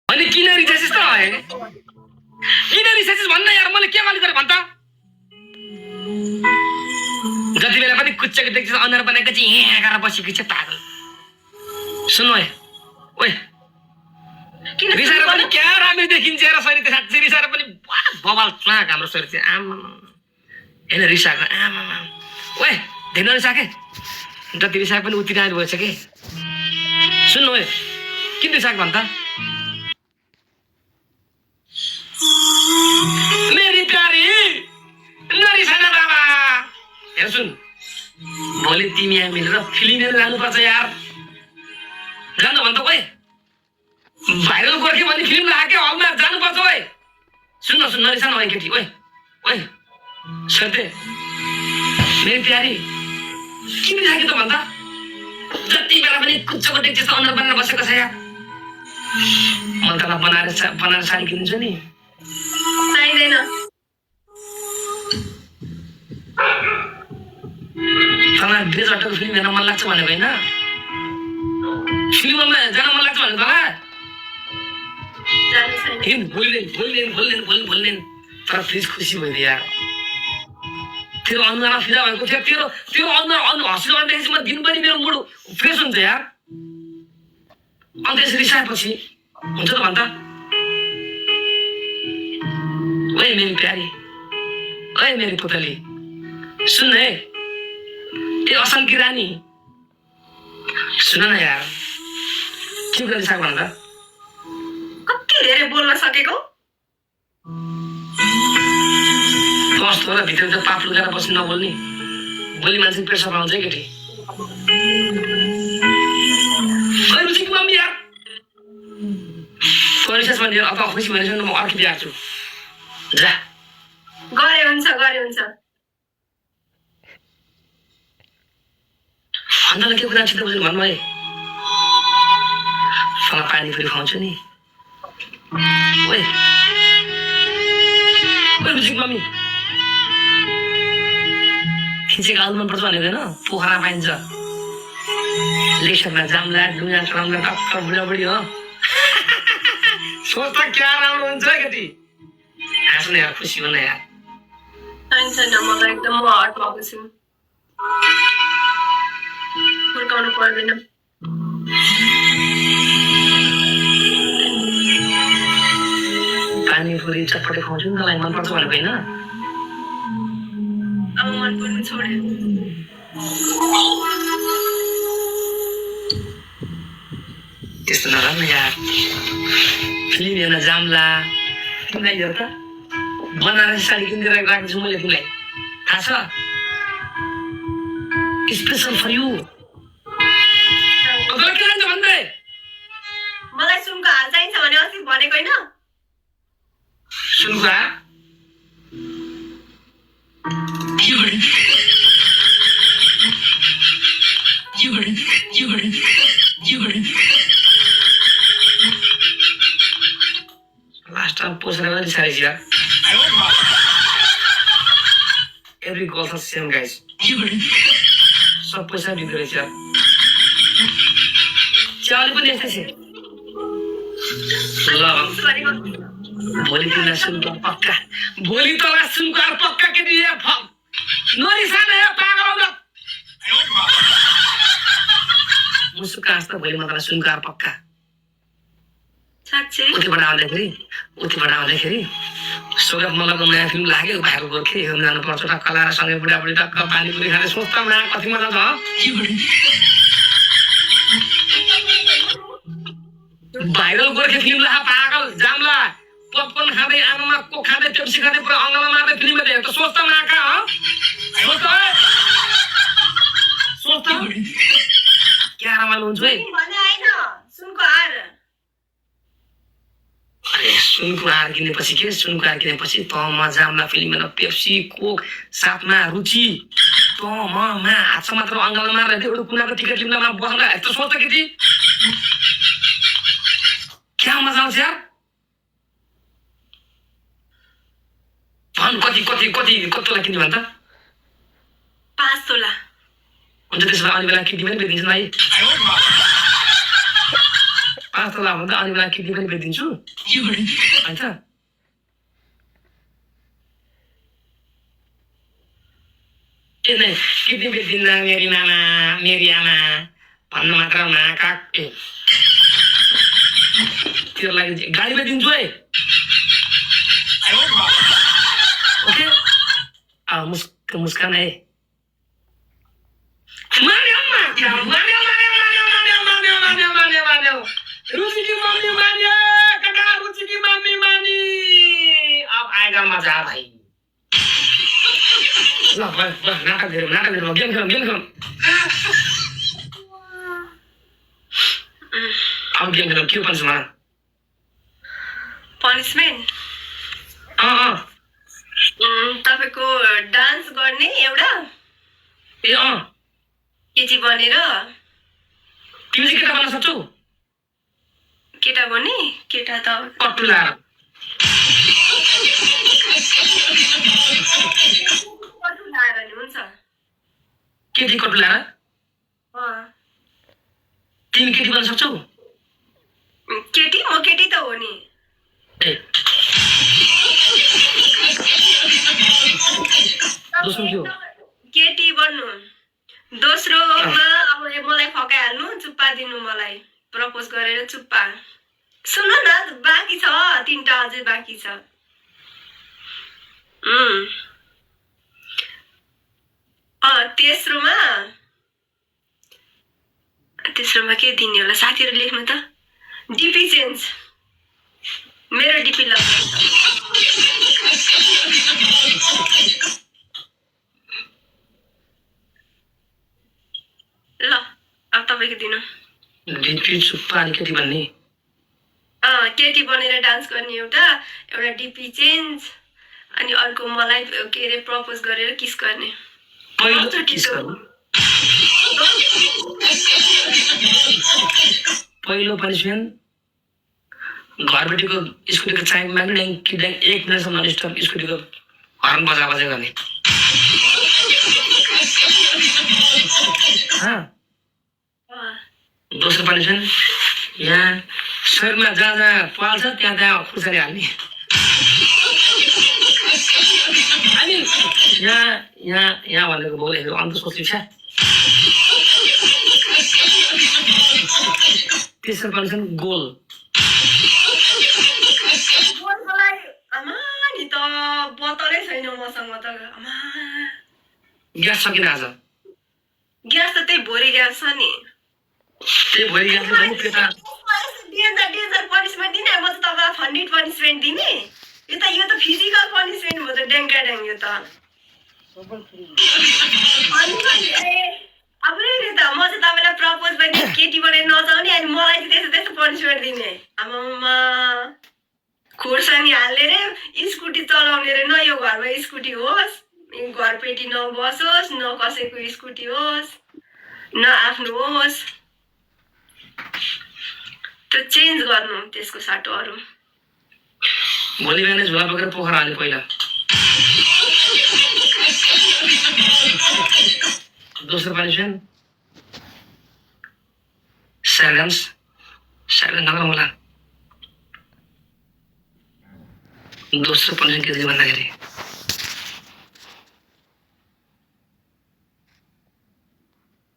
अनि किन रिसाइसिस त है किन रिसाइसिस भन्न यार मैले के गाली गरे भन्छ जति बेला पनि कुच्चेको देख्छ अनुहार बनाएको चाहिँ यहाँ गरेर बसेको छ पागल सुन ओए ओए रिसाएर पनि क्या राम्रो देखिन्छ र शरीर त साँच्चै रिसाएर पनि बबाल चाक हाम्रो शरीर चाहिँ आमा हैन रिसाएको आमा ओए धेरै रिसाके जति रिसाए पनि उति राम्रो भएछ के सुन ओए किन रिसाएको भन्छ मेरी प्यारी नरिसाना बाबा हेर सुन भोलि तिमी यहाँ मिलेर फिल्म हेरेर जानुपर्छ यार जानु भन्छ ओए भाइरल गोर्खे भन्ने फिल्म लाग्यो हलमा जानुपर्छ ओए सुन न सुन नरिसाना ओए केटी ओए ओए सत्य मेरी प्यारी किन रिसाक्यो त भन्दा जति बेला पनि कुच्चोको देख्छ अनुहार बनाएर बसेको छ यार म तँलाई बनाएर साडी किन्छु नि चाहिँदैन तँलाई ब्रिज अटोको फिल्म हेर्न मन लाग्छ भनेको होइन फिल्ममा जान मन लाग्छ भनेको तँलाई भोलिदेन तर प्लिज खुसी भइदियो यार तेरो अनुहारमा फिदा भएको थियो तेरो अनुहार हस्पिटलमा देखेपछि म दिनभरि मेरो मुड फ्रेस हुन्छ यार अन्त यसरी रिसाएपछि हुन्छ त भन्छ ओए मेरी प्यारी ओए मेरी पुतली सुन है ए असन्की रानी सुन न यार के गरिसक भन्दा कति धेरै बोल्न सकेको कस्तो होला भित्र त पाप लुगाएर बस्नु नबोल्ने भोलि मान्छे प्रेसर आउँछ है केटी रुचिको मम्मी यार रिसास भने अब खुसी भनेर म अर्को बिहा छु जा गरे हुन्छ अन्त के कुरा छिटो बुझ्नु भन्नु है सँग पानी फेरि खुवाउँछु नि ओए रुचिको मम्मी खिचेको आलु मनपर्छ भनेको होइन पोखरा पाइन्छ लेसरमा जाम्ला डुङ्गा चढाउँला टक्क बुढाबुढी हो सोच त क्या राम्रो हुन्छ है केटी हाँस्नु यार खुसी हुन यार चाहिन्छ मलाई एकदम म हट भएको छु फुर्काउनु पर्दैन पानी पुरी चटपटे खुवाउँछु नि तँलाई मनपर्छ भनेको होइन अब मन पर्नु छोड्यो त्यस्तो नराम्रो यार फिल्म हेर्न जाम्ला तिमीलाई हेर त बनारसी साडी किनेर राखेको छु मैले तिमीलाई थाहा छ स्पेसल फर यु के भन्छ भन्दै मलाई सुनको हाल चाहिन्छ भने अस्ति भनेको होइन सुनको हाल Last time poster was size yaar. Every girl has same guys. सब पैसा दिँदो रहेछ चाल पनि यस्तै छ ल भोलि तिमीलाई सुनको पक्का भोलि तँलाई सुनको पक्का के दिए नरिसाने पागल हो मुसुका हाँस्दा भोलि म तँलाई सुनको पक्का उतिबाट आउँदाखेरि सोगत मगरको नयाँ फिल्म लाग्यो भाइरल गोर्खे हेर्न जानुपर्छ टक्क लाएर सँगै बुढाबुढी टक्क पानीपुरी खाने सोच्दा कति मजा छ भाइरल गोर्खे फिल्म ला पागल जाम्ला पपकर्न खाँदै आमामा को खाँदै पेप्सी खाँदै पुरा अङ्गला मार्दै फिल्म हेर्दै त सोच्दा नाका हो सोच्दा क्या रमाइलो हुन्छ है सुनको हार अरे सुनको हार किनेपछि के सुनको हार किनेपछि त म जाम्ला फिल्म हेर्न पेप्सी कोक साथमा रुचि त म हातमा मात्र अङ्गला मारेर एउटा कुनाको टिकट लिम्लामा बस्दा यस्तो सोच्छ केटी क्या मजा आउँछ यार भन कति तोला किन्ने भन्छ 5 तोला हुन्छ त्यसो भए अलि बेला केटी पनि भेटिन्छ है 5 तला भन्दा अनि मलाई किडनी पनि बेचिदिन्छु हैन त ए नै किडनी बेचिदिन्न मेरी मामा मेरी आमा भन्नु मात्र नाकाक त्यो लागि गाडी बेचिदिन्छु है ओके मुस्कान है मान्यो रुचि की मम्मी मान्यो काका रुचि की मम्मी मानी अब आएगा मजा भाइ ल नाटक हेरौँ गेम खेलौँ अब गेम खेलौँ के भन्छ मलाई पनिसमेन्ट तपाईको डान्स गर्ने एउटा ए केटी बनेर तिमी चाहिँ केटा बन्न सक्छौ केटा बने केटा त कटुला लाएर नि हुन्छ केटी कटुला तिमी केटी बन्न सक्छौ केटी म केटी त हो नि ए दोस्रो के हो केटी बन्नु दोस्रोमा अब मलाई फकाइहाल्नु चुप्पा दिनु मलाई प्रपोज गरेर चुप्पा सुन्नु न बाँकी छ 3टा अझै बाँकी छ तेस्रोमा के दिने होला साथीहरू लेख्नु त डिपी चेन्ज मेरो डिपी लगाउँछ ल अब तपाईको दिनु डिपी चुप्पा अनि केटी भन्ने केटी बनेर डान्स गर्ने एउटा डिपी चेन्ज अनि अर्को मलाई के अरे प्रपोज गरेर किस गर्ने पहिलो त किस गर्नु पहिलो पनिसमेन्ट घरबेटीको स्कुटीको चाइममा ड्याङ कि ड्याङ 1 मिनटसम्म स्टप स्कुटीको हर्न बजा गर्ने दोस्रो पनिसमेन्ट यहाँ शरीरमा जहाँ पाल्छ त्यहाँ खुर्सानी हाल्ने अनि यहाँ भनेको बोलेको अन्त सोच्नु छ तेस्रो पनिसमेन्ट गोल नि त बोतलै छैन मसँग त ग्यास सकिन आज ग्यास त त्यही भोलि ग्यास छ नि त्यही भोलि ग्यास पनि पेटा डेन्जर पनिसमेन्ट दिने म त तपाईँलाई फन्डिड पनिसमेन्ट दिने यो त फिजिकल पनिसमेन्ट हो त ड्याङ्का ड्याङ यो त अब नि त म चाहिँ तपाईँलाई प्रपोज पनि केटी बनेर नचाउने अनि मलाई चाहिँ त्यस्तो पनिसमेन्ट दिने आमामा खोर्सानी हाल्ने रे स्कुटी चलाउने रे न यो घरमा स्कुटी होस् घरपेटी नबसोस् न कसैको स्कुटी होस् न आफ्नो होस् त्यो चेन्ज गर्नु त्यसको साटो अरू भोलि बिहान झोला बोकेर पोखरा हाल्ने पहिला दोस्रो पनिसमेन्ट साइलेन्स नगरौँ होला दोस्रो पनिसमेन्ट के भन्दाखेरि